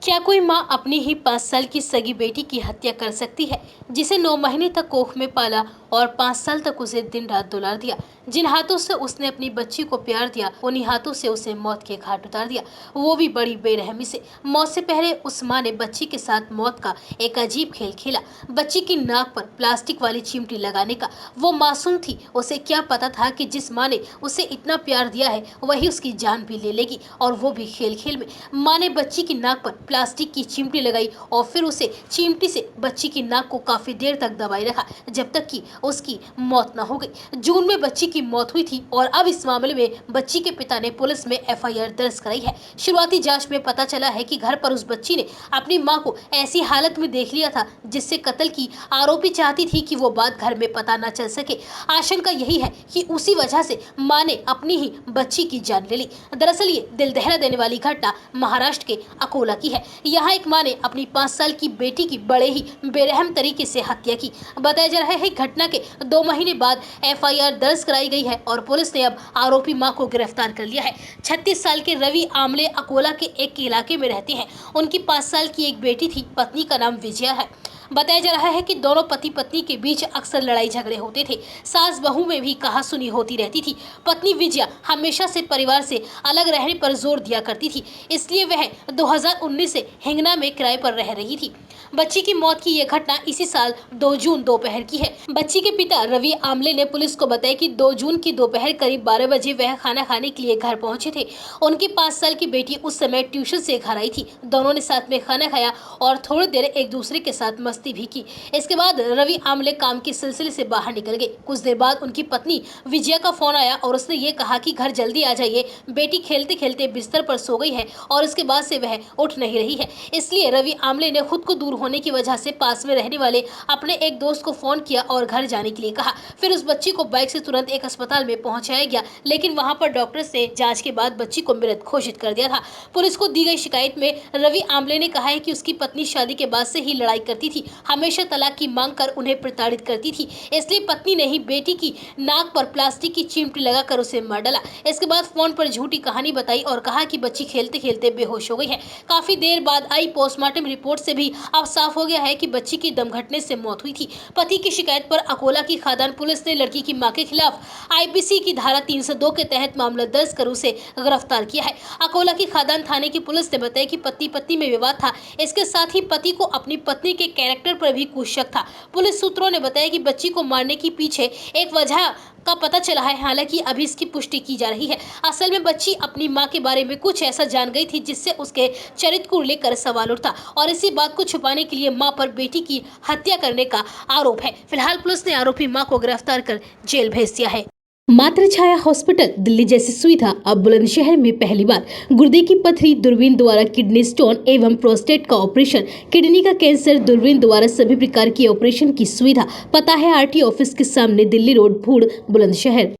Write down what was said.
क्या कोई माँ अपनी ही 5 साल की सगी बेटी की हत्या कर सकती है, जिसे 9 महीने तक कोख में पाला और 5 साल तक उसे दिन रात दुलार दिया। जिन हाथों से उसने अपनी बच्ची को प्यार दिया, उन्हीं हाथों से उसे मौत के घाट उतार दिया, वो भी बड़ी बेरहमी से। मौत से पहले उस माँ ने बच्ची के साथ मौत का एक अजीब खेल खेला। बच्ची की नाक पर प्लास्टिक वाली चिमटी लगाने का। वो मासूम थी, उसे क्या पता था कि जिस माँ ने उसे इतना प्यार दिया है वही उसकी जान भी ले लेगी, और वो भी खेल खेल में। माँ ने बच्ची की नाक पर प्लास्टिक की चिमटी लगाई और फिर उसे चिमटी से बच्ची की नाक को काफी देर तक दबाए रखा, जब तक कि उसकी मौत न हो गई। जून में बच्ची की मौत हुई थी और अब इस मामले में बच्ची के पिता ने पुलिस में एफआईआर दर्ज कराई है। शुरुआती जांच में पता चला है कि घर पर उस बच्ची ने अपनी मां को ऐसी हालत में देख लिया था जिससे कत्ल की आरोपी चाहती थी कि वो बात घर में पता न चल सके। आशंका यही है कि उसी वजह से मां ने अपनी ही बच्ची की जान ले ली। दरअसल ये दिल दहला देने वाली घटना महाराष्ट्र के अकोला की है। यहाँ एक मां ने अपनी 5 साल की बेटी की बड़े ही बेरहम तरीके से हत्या की। बताया जा रहा है घटना के 2 महीने बाद एफआईआर दर्ज कराई गई है और पुलिस ने अब आरोपी मां को गिरफ्तार कर लिया है। 36 साल के रवि आमले अकोला के एक इलाके में रहते हैं। उनकी 5 साल की एक बेटी थी। पत्नी का नाम विजया है। बताया जा रहा है कि दोनों पति पत्नी के बीच अक्सर लड़ाई झगड़े होते थे। सास बहू में भी कहासुनी होती रहती थी। पत्नी विजया हमेशा से परिवार से अलग रहने पर जोर दिया करती थी, इसलिए वह 2019 से हिंगना में किराए पर रह रही थी। बच्ची की मौत की यह घटना इसी साल 2 जून दोपहर की है। बच्ची के पिता रवि आमले ने पुलिस को बताया कि 2 जून की दोपहर करीब 12 बजे वह खाना खाने के लिए घर पहुंचे थे। उनकी 5 साल की बेटी उस समय ट्यूशन से घर आई थी। दोनों ने साथ में खाना खाया और थोड़ी देर एक दूसरे के साथ मस्ती भी की। इसके बाद रवि आमले काम के सिलसिले से बाहर निकल गए। कुछ देर बाद उनकी पत्नी विजया का फोन आया और उसने ये कहा कि घर जल्दी आ जाइए, बेटी खेलते खेलते बिस्तर पर सो गई है और इसके बाद से वह उठ नहीं रही है। इसलिए रवि आमले ने खुद को दूर होने की वजह से पास में रहने वाले अपने एक दोस्त को फोन किया और घर जाने के लिए कहा। फिर उस बच्ची को बाइक से तुरंत एक अस्पताल में पहुंचाया गया, लेकिन वहां पर डॉक्टर्स ने जांच के बाद बच्ची को मृत घोषित कर दिया था। पुलिस को दी गई शिकायत में रवि आमले ने कहा है कि उसकी पत्नी शादी के बाद से ही लड़ाई करती थी, हमेशा तलाक की मांग कर उन्हें प्रताड़ित करती थी। इसलिए पत्नी ने ही बेटी की नाक पर प्लास्टिक की चिमटी लगाकर उसे मार डाला। इसके बाद फोन पर झूठी कहानी बताई और कहा कि बच्ची खेलते खेलते बेहोश हो गई है। काफी देर बाद आई पोस्टमार्टम रिपोर्ट से भी अब साफ हो गया है कि बच्ची की दम घटने से मौत हुई थी। पति की शिकायत पर अकोला की खादान पुलिस ने लड़की की मां के खिलाफ आईपीसी की धारा 302 के तहत मामला दर्ज कर उसे गिरफ्तार किया है। अकोला की खादान थाने की पुलिस ने बताया कि पति पत्नी में विवाद था। इसके साथ ही पति को अपनी पत्नी के कैरेक्टर पर भी कुछ शक था। पुलिस सूत्रों ने बताया कि बच्ची को मारने के पीछे एक वजह का पता चला है, हालांकि अभी इसकी पुष्टि की जा रही है। असल में बच्ची अपनी मां के बारे में कुछ ऐसा जान गई थी जिससे उसके चरित्र को लेकर सवाल उठता और इसी बात को छुपाने के लिए मां पर बेटी की हत्या करने का आरोप है। फिलहाल पुलिस ने आरोपी मां को गिरफ्तार कर जेल भेज दिया है। मातृ छाया हॉस्पिटल दिल्ली जैसी सुविधा अब बुलंदशहर में पहली बार। गुर्दे की पथरी, दूरबीन द्वारा किडनी स्टोन एवं प्रोस्टेट का ऑपरेशन, किडनी का कैंसर, दूरबीन द्वारा सभी प्रकार की ऑपरेशन की सुविधा। पता है आरटी ऑफिस के सामने, दिल्ली रोड, भूड़, बुलंदशहर।